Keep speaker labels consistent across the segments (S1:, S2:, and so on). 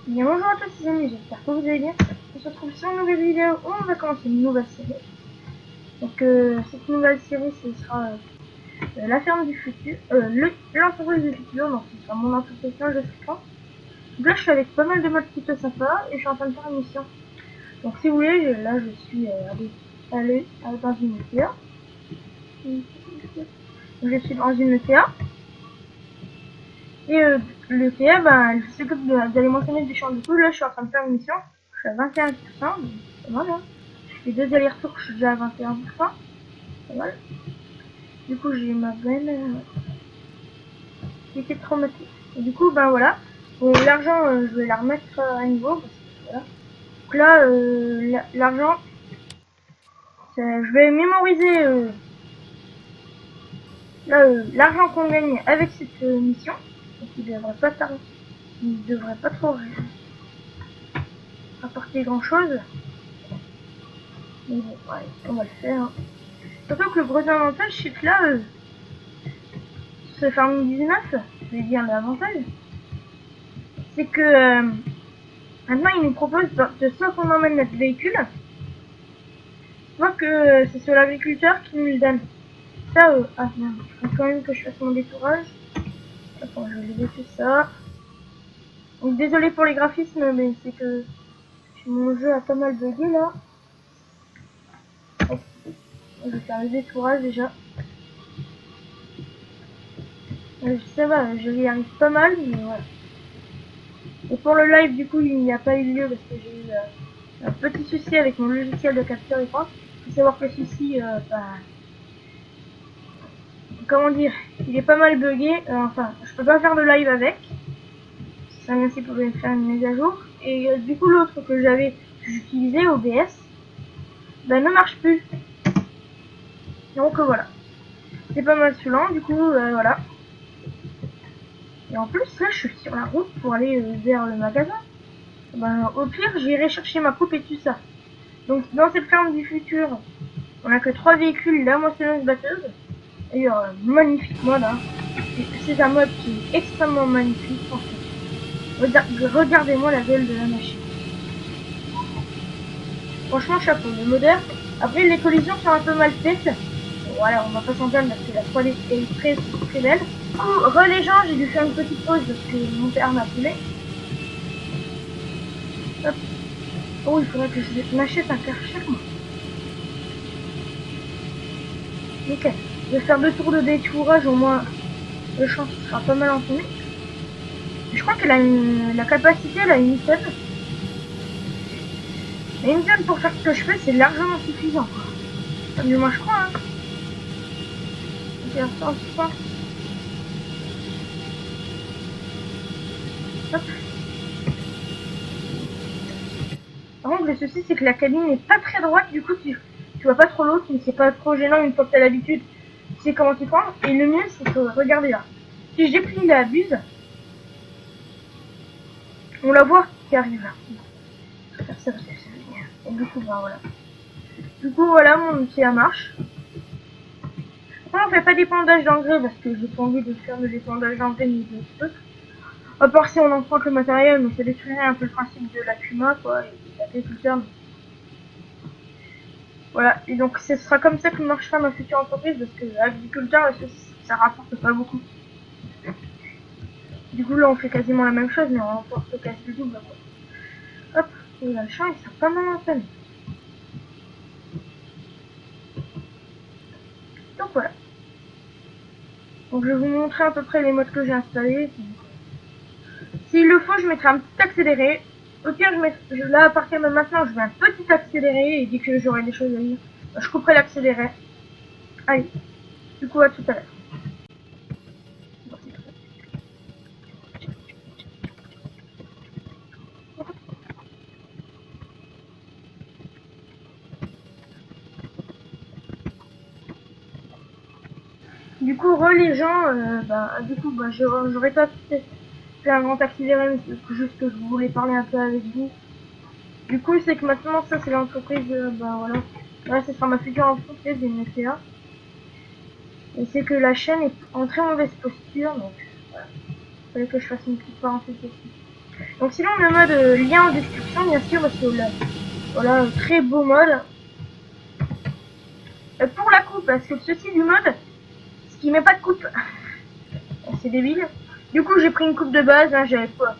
S1: Bien, bonjour à tous les amis, j'espère que vous allez bien. On se retrouve sur une nouvelle vidéo où on va commencer une nouvelle série. Donc cette nouvelle série ce sera la ferme du futur, l'entreprise du futur, donc ce sera mon entreprise quand je serai quand. Donc là je suis avec pas mal de modes plutôt sympas et je suis en train de faire une mission. Donc si vous voulez, là je suis allé dans une ETA. Je suis dans une ETA. Et le TA, ben, je s'occupe d'aller m'entraîner du champ. Du coup, là, je suis en train de faire une mission. Je suis à 21%, donc c'est pas mal. Hein. Je fais 2 allers-retours, je suis déjà à 21%. Pas mal. Du coup, j'ai ma belle qui était traumatisée. Et du coup, ben voilà. Bon, l'argent, je vais la remettre à niveau. Parce que, voilà. Donc là, l'argent, je vais mémoriser l'argent qu'on gagne avec cette mission. Donc, il devrait pas trop rapporter grand chose. Mais bon, ouais, on va le faire. Hein. Surtout que le gros avantage, c'est que là, ce Farming 19, je vais dire l'avantage, c'est que maintenant il nous propose de soit qu'on emmène notre véhicule, soit que c'est sur l'agriculteur qui nous le donne. Ça, ah merde, il faut quand même que je fasse mon détourage. Attends, je vais laisser tout ça. Donc désolé pour les graphismes, mais c'est que mon jeu a pas mal bugué là. Hop. Je vais faire le détourage déjà. Ça va, je y arrive pas mal, mais voilà. Et pour le live, du coup, il n'y a pas eu lieu parce que j'ai eu un petit souci avec mon logiciel de capture écran. Il faut savoir que le souci, comment dire, il est pas mal bugué. Enfin, je peux pas faire de live avec. Ça merci pour faire une mise à jour. Et du coup, l'autre que j'utilisais, OBS, ben ne marche plus. Donc voilà. C'est pas mal saoulant, du coup, voilà. Et en plus, là, je suis sur la route pour aller vers le magasin. Ben, au pire, j'irai chercher ma coupe et tout ça. Donc, dans cette ferme du futur, on a que 3 véhicules, la moissonneuse batteuse. D'ailleurs, magnifique mode, hein. C'est un mode qui est extrêmement magnifique, franchement. Regardez-moi la gueule de la machine. Franchement, chapeau, le modeur. Après, les collisions sont un peu mal faites. Voilà, on va pas s'en plaindre parce que la 3D est très, très belle. Du coup, les gens, j'ai dû faire une petite pause parce que mon père m'a appelé. Hop. Oh, il faudrait que je m'achète un Karcher, moi. Nickel. Je vais faire 2 tours de détourage, au moins le champ sera pas mal entonné. Je crois qu'elle a la capacité, elle a une tonne. Et une tonne pour faire ce que je fais, c'est largement suffisant. Quoi. Du moins, je crois. Hein. Ok, attends, hop. Par contre, le souci, c'est que la cabine n'est pas très droite. Du coup, tu vois pas trop l'autre, mais c'est pas trop gênant une fois que t'as l'habitude. Tu sais comment tu prends. Et le mieux, c'est que, regardez là. Si je déplie la buse, on la voit qui arrive là. Je vais faire ça parce que c'est bien. Et du coup, ben, voilà. Du coup, voilà, mon outil à marche. On fait pas d'épandage d'engrais parce que j'ai pas envie de faire de l'épandage d'engrais ni de trucs. À part si on emprunte le matériel, mais ça détruirait un peu le principe de la Puma, quoi, et de l'agriculteur. Voilà, et donc ce sera comme ça que marchera ma future entreprise parce que l'agriculteur, ça rapporte pas beaucoup. Du coup, là, on fait quasiment la même chose, mais on emporte quasi le double, quoi. Hop, et là, le champ, il sert pas mal en peine. Donc voilà. Donc je vais vous montrer à peu près les modes que j'ai installés. S'il le faut, je mettrai un petit accéléré. Au pire, là, à partir de maintenant, je mets un petit accéléré et dès que j'aurai des choses à dire, je couperai l'accéléré. Allez, du coup, à tout à l'heure. Du coup, les gens, j'aurais pas fait un grand accéléré, mais c'est juste que je voulais parler un peu avec vous. Du coup, c'est que maintenant, ça, c'est l'entreprise, voilà. Là, ce sera ma future entreprise, une FA. Et c'est que la chaîne est en très mauvaise posture, donc voilà. Il fallait que je fasse une petite parenthèse ici. Donc sinon le mode lien en description bien sûr parce que voilà, très beau mode. Pour la coupe, parce que ceci du mode, ce qui met pas de coupe, c'est débile. Du coup j'ai pris une coupe de base, hein, j'avais pas,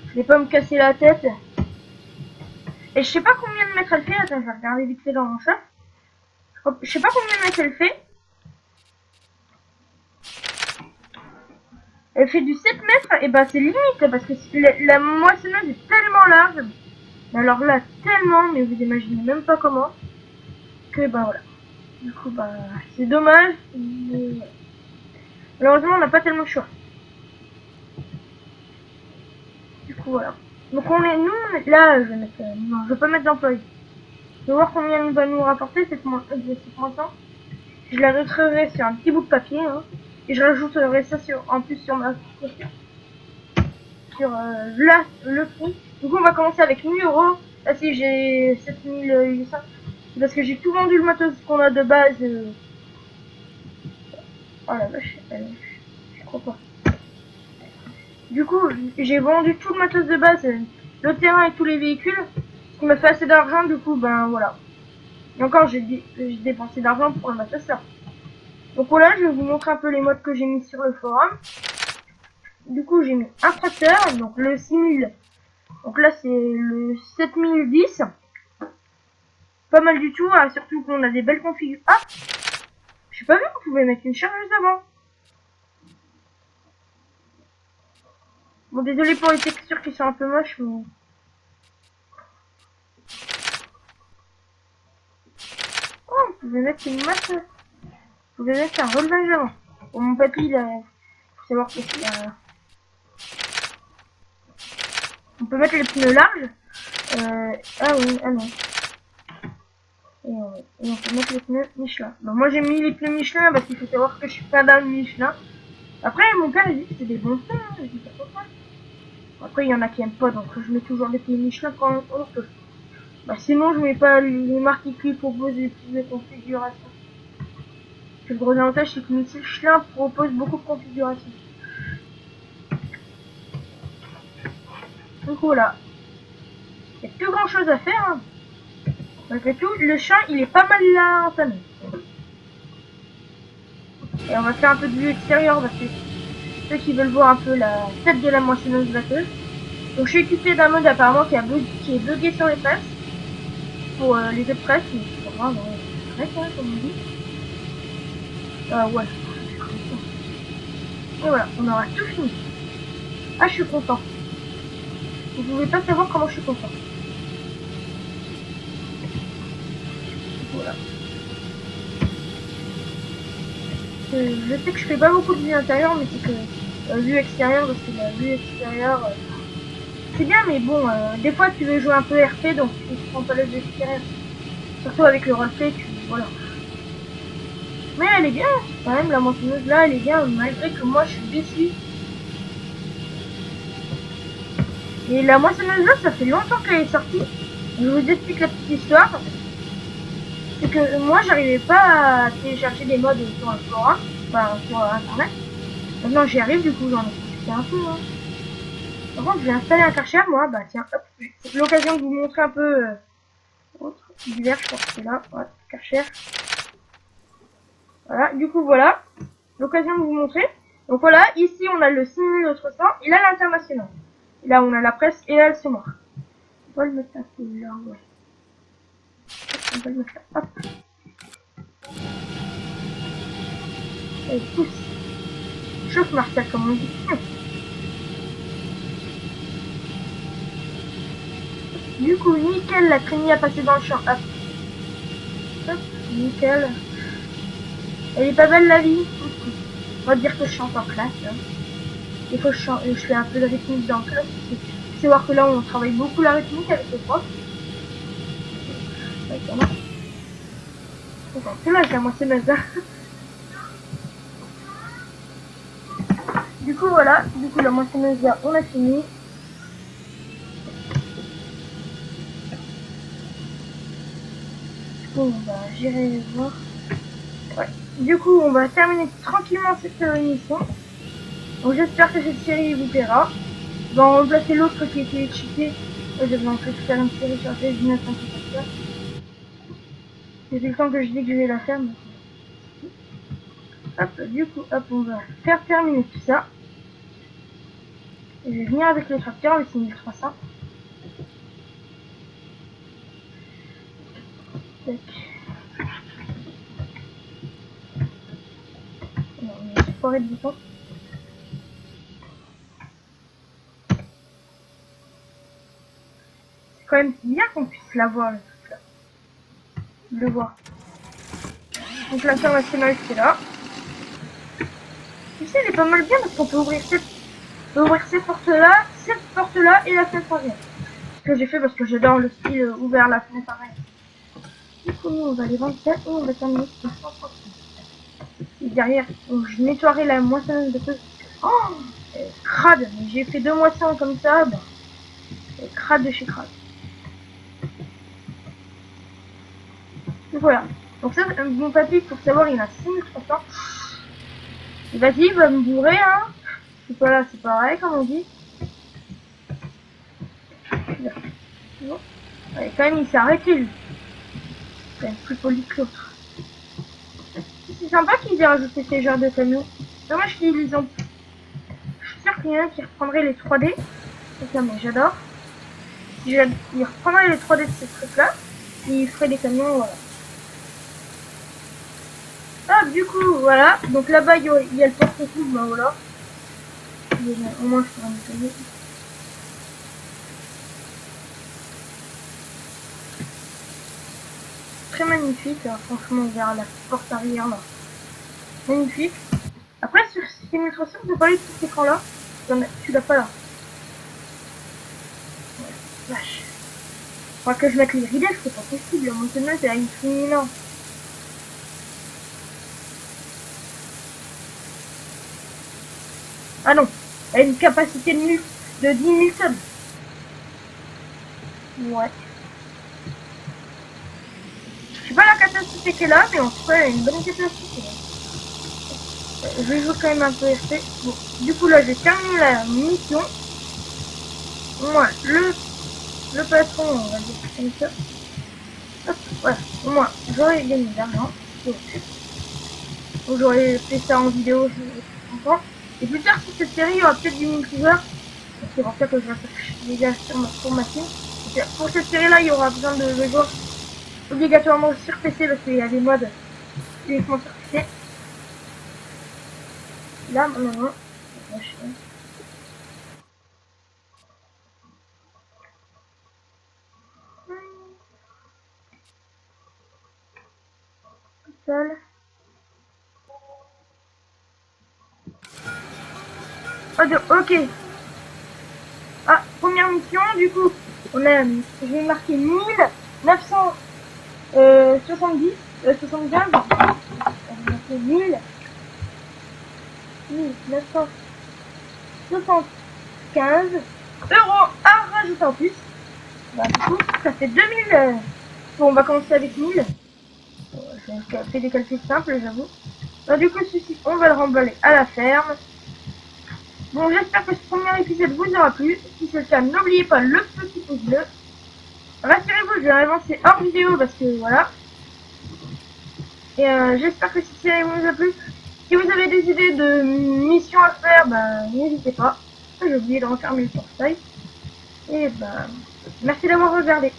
S1: je vais pas me casser la tête. Et je sais pas combien de mètres elle fait, attends je vais regarder vite fait dans mon chat. Je sais pas combien de mètres elle fait. Elle fait du 7 mètres, et bah c'est limite, parce que la moissonneuse est tellement large. Alors là, tellement, mais vous imaginez même pas comment. Que bah voilà. Du coup, bah c'est dommage. Mais... malheureusement, on n'a pas tellement de choix. Du coup, voilà. Donc on est, nous, là, je vais mettre, non, je vais pas mettre d'employés. Je vais voir combien il va nous rapporter cette montant. Je la noterai sur un petit bout de papier, hein, et je rajouterai ça en plus sur ma sur là le prix. Du coup on va commencer avec 1000 euros. Là si j'ai 7800, c'est parce que j'ai tout vendu le matos qu'on a de base. Oh la vache, je crois pas. Du coup j'ai vendu tout le matos de base, le terrain et tous les véhicules, ce qui m'a fait assez d'argent. Du coup ben voilà. Et encore j'ai dépensé d'argent pour le matos là. Donc voilà, je vais vous montrer un peu les modes que j'ai mis sur le forum. Du coup j'ai mis un tracteur, donc le 6000. Donc là c'est le 7010. Pas mal du tout, hein, surtout qu'on a des belles configurations. Ah, j'ai pas vu qu'on pouvait mettre une chargeuse avant. Bon, désolé pour les textures qui sont un peu moches, mais... oh, on pouvait mettre une masse... on pouvait mettre un relevage avant. Bon, mon papy, il a... faut savoir que c'est... on peut mettre les pneus larges. Ah oui, ah non. Et on peut mettre les pneus Michelin. Bon, moi j'ai mis les pneus Michelin parce qu'il faut savoir que je suis pas dans le Michelin. Après, mon père il dit que c'est des bons pneus, hein, je dis pas pourquoi. Après, il y en a qui aiment pas, donc je mets toujours des pneus Michelin quand on peut. Bah sinon, je mets pas les marques qui proposent les plus de configurations. Le gros avantage, c'est que Michelin propose beaucoup de configurations. Donc voilà. Il n'y a plus grand chose à faire. Hein. Malgré tout, le champ, il est pas mal là entamé. Et on va faire un peu de vue extérieure parce que ceux qui veulent voir un peu la tête de la moissonneuse batteuse. Donc je suis équipé d'un mode apparemment qui est bugué sur les presses. Pour les autres presses, mais c'est pas grave, c'est vrai, comme on dit. Ouais. Et voilà, on aura tout fini. Ah, je suis content. Vous pouvez pas savoir comment je suis content. Voilà. Je sais que je fais pas beaucoup de vue intérieure, mais c'est que vue extérieure, parce que la vue extérieure, c'est bien, mais bon, des fois tu veux jouer un peu RP, donc tu prends pas la vue extérieure. Surtout avec le roleplay, voilà. Mais elle est bien, quand même, la moissonneuse là, elle est bien, malgré que moi je suis déçu. Et la moissonneuse là, ça fait longtemps qu'elle est sortie. Je vous explique la petite histoire. C'est que moi, j'arrivais pas à télécharger des mods sur le forum, enfin sur internet. Maintenant, j'y arrive, du coup, j'en ai profité un peu. Hein. Par contre, j'ai installé un Karcher, moi. Bah tiens, hop, c'est l'occasion de vous montrer un peu autre divers, je pense que c'est là. Ouais, Karcher. Voilà, du coup, voilà. L'occasion de vous montrer. Donc voilà, ici, on a le 6300 et là, l'international. Et là, on a la presse et là, le semoir. On va le mettre un peu là, ouais. On va le mettre là, hop. Et pousse. Chauffe Martial, comme on dit. Du coup, nickel, la traînée a passé dans le champ. Hop. Hop, nickel. Elle est pas belle la vie. On va dire que je chante en classe. Hein. Des fois, je fais un peu de rythmique dans la classe. Il faut voir que là, on travaille beaucoup la rythmique avec les profs. Ouais, ça marche. C'est là, j'ai la moitié de Du coup, voilà. Du coup, la moissonneuse là, on a fini. Bon, bah, j'irai voir. Ouais. Du coup, on va terminer tranquillement cette émission. Donc, j'espère que cette série vous plaira. va en remplacer l'autre qui était cheaté. J'avais en fait faire une série sur la PS19 comme ça. C'est le temps que je dis que je vais la faire. Mais... hop, du coup, hop, on va faire terminer tout ça. Et je vais venir avec le tracteur, avec 6300. Tac. Non, mais j'ai foiré de bouton. C'est quand même bien qu'on puisse la voir, le truc là. Le voir. Donc l'international c'est là. Tu sais, elle est pas mal bien parce qu'on peut ouvrir ces portes-là, cette porte-là et la fenêtre arrière. Ce que j'ai fait parce que j'adore le style ouvert la fenêtre arrière. Du coup, nous, on va les vendre ça et on va terminer sur 130. Et derrière, donc, je nettoierai la moissonneuse de choses. Oh, crade. J'ai fait 2 moissons comme ça. Bah, crade de chez crade. Donc voilà. Donc ça, mon papy, pour savoir, il a 6300. Et vas-y, il va me bourrer, hein. C'est pas là, c'est pareil, comme on dit. Bon. Ouais, quand même, il s'est arrêté, lui. C'est quand même plus poli que l'autre. C'est sympa qu'ils aient rajouté ces genres de camions. Dommage qu'ils ont... Je suis sûr qu'il y en a qui reprendrait les 3D. C'est ça, mais j'adore. Il reprendrait les 3D de ces trucs-là. Et il ferait des camions, voilà. Ah, du coup, voilà. Donc là-bas, il y a le porte-clés, bah voilà. Au moins, je pourrais nettoyer. Très magnifique, hein, franchement, vers la porte arrière là. Magnifique. Après, sur 6300, je peux pas aller sur cet écran là. Tu l'as pas là. Ouais, vache. Faudra que je mette les réglages, c'est pas possible. Maintenant, c'est à une là. Ah non, elle a une capacité de 10 000 tonnes. Ouais. Je sais pas la capacité qu'elle a, mais en tout cas, elle a une bonne capacité. Je vais jouer quand même un peu RP. Bon, du coup, là, j'ai terminé la mission. Moi, le patron, on va dire comme ça. Hop, voilà. Au moins, j'aurais gagné de l'argent. Donc, j'aurais fait ça en vidéo, je suis content. Et plus tard, sur cette série, il y aura peut-être du multijoueur. C'est pour ça que je vais faire des gars sur ma chaîne. Pour cette série-là, il y aura besoin de joueurs obligatoirement sur PC parce qu'il y a des modes uniquement sur PC. Là, maintenant, seul. Ok. Ah, première mission, du coup, je vais marquer 1970, 75. Je vais marquer 1975 euros à rajouter en plus. Bah, du coup, ça fait 2000. Bon, on va commencer avec 1000. J'ai fait des calculs simples, j'avoue. Bah, du coup, ceci, on va le remballer à la ferme. Bon, j'espère que ce premier épisode vous aura plu. Si c'est le cas, n'oubliez pas le petit pouce bleu. Rassurez-vous, je vais avancer hors vidéo parce que voilà. Et j'espère que cette série vous a plu. Si vous avez des idées de missions à faire, ben n'hésitez pas. J'ai oublié de refermer le portail. Et ben, merci d'avoir regardé.